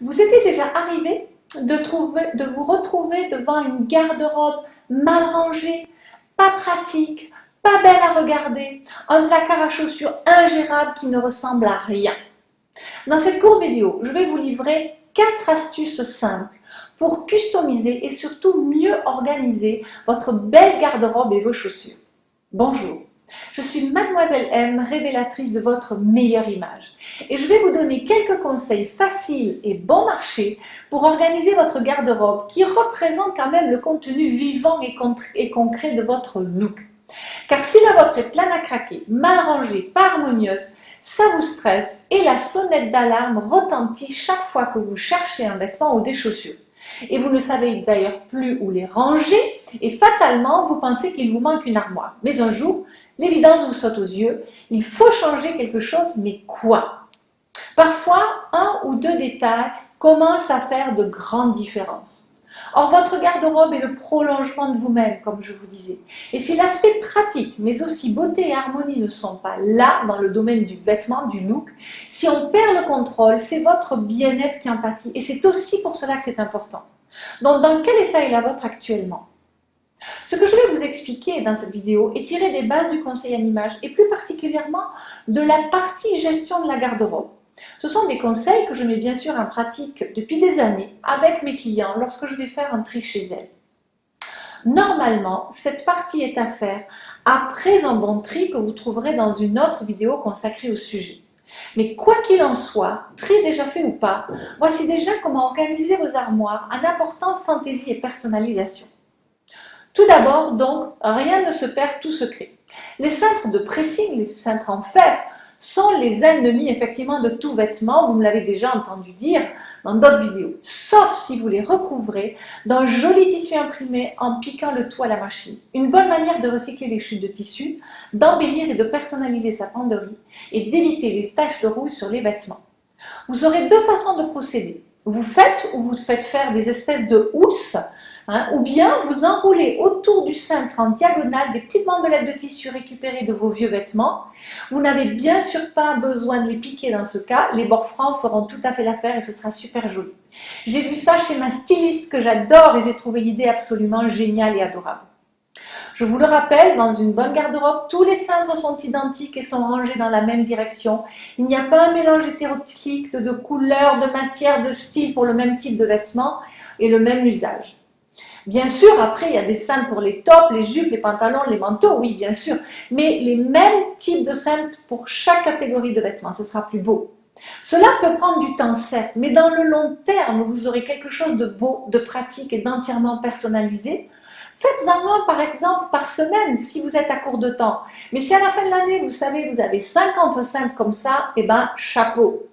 Vous était déjà arrivé de vous retrouver devant une garde-robe mal rangée, pas pratique, pas belle à regarder, un placard à chaussures ingérable qui ne ressemble à rien? Dans cette courte vidéo, je vais vous livrer 4 astuces simples pour customiser et surtout mieux organiser votre belle garde-robe et vos chaussures. Bonjour, je suis Mademoiselle M, révélatrice de votre meilleure image. Et je vais vous donner quelques conseils faciles et bon marché pour organiser votre garde-robe qui représente quand même le contenu vivant et concret de votre look. Car si la vôtre est pleine à craquer, mal rangée, pas harmonieuse, ça vous stresse et la sonnette d'alarme retentit chaque fois que vous cherchez un vêtement ou des chaussures. Et vous ne savez d'ailleurs plus où les ranger et fatalement vous pensez qu'il vous manque une armoire. Mais un jour, l'évidence vous saute aux yeux, il faut changer quelque chose, mais quoi? Parfois, un ou deux détails commencent à faire de grandes différences. Or, votre garde-robe est le prolongement de vous-même, comme je vous disais. Et si l'aspect pratique, mais aussi beauté et harmonie ne sont pas là dans le domaine du vêtement, du look, si on perd le contrôle, c'est votre bien-être qui en pâtit. Et c'est aussi pour cela que c'est important. Donc, dans quel état est la vôtre actuellement? Ce que je vais vous expliquer dans cette vidéo est tiré des bases du conseil en images et plus particulièrement de la partie gestion de la garde-robe. Ce sont des conseils que je mets bien sûr en pratique depuis des années avec mes clients lorsque je vais faire un tri chez elles. Normalement, cette partie est à faire après un bon tri que vous trouverez dans une autre vidéo consacrée au sujet. Mais quoi qu'il en soit, tri déjà fait ou pas, voici déjà comment organiser vos armoires en apportant fantaisie et personnalisation. Tout d'abord, donc, rien ne se perd, tout se crée. Les cintres de pressing, les cintres en fer, sont les ennemis effectivement de tout vêtement, vous me l'avez déjà entendu dire dans d'autres vidéos, sauf si vous les recouvrez d'un joli tissu imprimé en piquant le tout à la machine. Une bonne manière de recycler les chutes de tissu, d'embellir et de personnaliser sa penderie et d'éviter les taches de rouille sur les vêtements. Vous aurez deux façons de procéder. Vous faites ou vous faites faire des espèces de housses, ou bien vous enroulez autour du cintre en diagonale des petites bandelettes de tissu récupérées de vos vieux vêtements. Vous n'avez bien sûr pas besoin de les piquer dans ce cas, les bords francs feront tout à fait l'affaire et ce sera super joli. J'ai vu ça chez ma styliste que j'adore et j'ai trouvé l'idée absolument géniale et adorable. Je vous le rappelle, dans une bonne garde-robe, tous les cintres sont identiques et sont rangés dans la même direction. Il n'y a pas un mélange hétéroclite de couleurs, de matières, de styles pour le même type de vêtements et le même usage. Bien sûr, après, il y a des cintres pour les tops, les jupes, les pantalons, les manteaux, oui, bien sûr. Mais les mêmes types de cintres pour chaque catégorie de vêtements, ce sera plus beau. Cela peut prendre du temps, certes, mais dans le long terme, vous aurez quelque chose de beau, de pratique et d'entièrement personnalisé. Faites-en un, par exemple, par semaine, si vous êtes à court de temps. Mais si à la fin de l'année, vous savez, vous avez 50 cintres comme ça, eh ben, chapeau.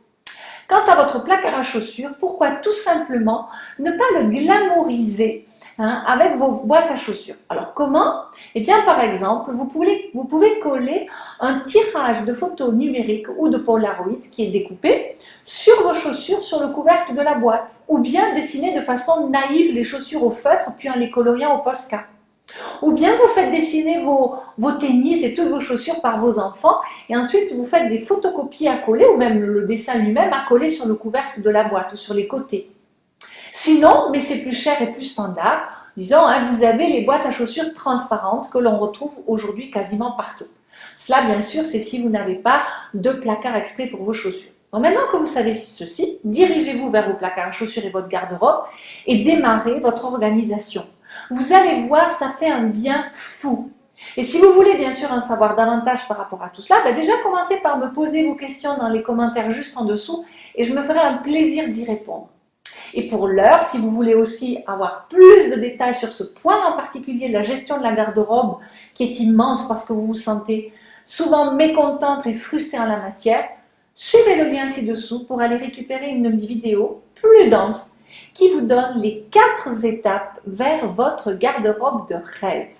Quant à votre placard à chaussures, pourquoi tout simplement ne pas le glamouriser avec vos boîtes à chaussures? Alors comment? Eh bien par exemple, vous pouvez coller un tirage de photos numériques ou de Polaroid qui est découpé sur vos chaussures sur le couvercle de la boîte, ou bien dessiner de façon naïve les chaussures au feutre puis en les coloriant au Posca. Ou bien vous faites dessiner vos tennis et toutes vos chaussures par vos enfants et ensuite vous faites des photocopies à coller ou même le dessin lui-même à coller sur le couvercle de la boîte ou sur les côtés. Sinon, mais c'est plus cher et plus standard, disons, vous avez les boîtes à chaussures transparentes que l'on retrouve aujourd'hui quasiment partout. Cela, bien sûr, c'est si vous n'avez pas de placard exprès pour vos chaussures. Donc maintenant que vous savez ceci, dirigez-vous vers vos placards à chaussures et votre garde-robe et démarrez votre organisation. Vous allez voir, ça fait un bien fou. Et si vous voulez bien sûr en savoir davantage par rapport à tout cela, déjà commencez par me poser vos questions dans les commentaires juste en dessous et je me ferai un plaisir d'y répondre. Et pour l'heure, si vous voulez aussi avoir plus de détails sur ce point en particulier, la gestion de la garde-robe qui est immense parce que vous vous sentez souvent mécontente et frustrée en la matière, suivez le lien ci-dessous pour aller récupérer une vidéo plus dense qui vous donne les 4 étapes vers votre garde-robe de rêve.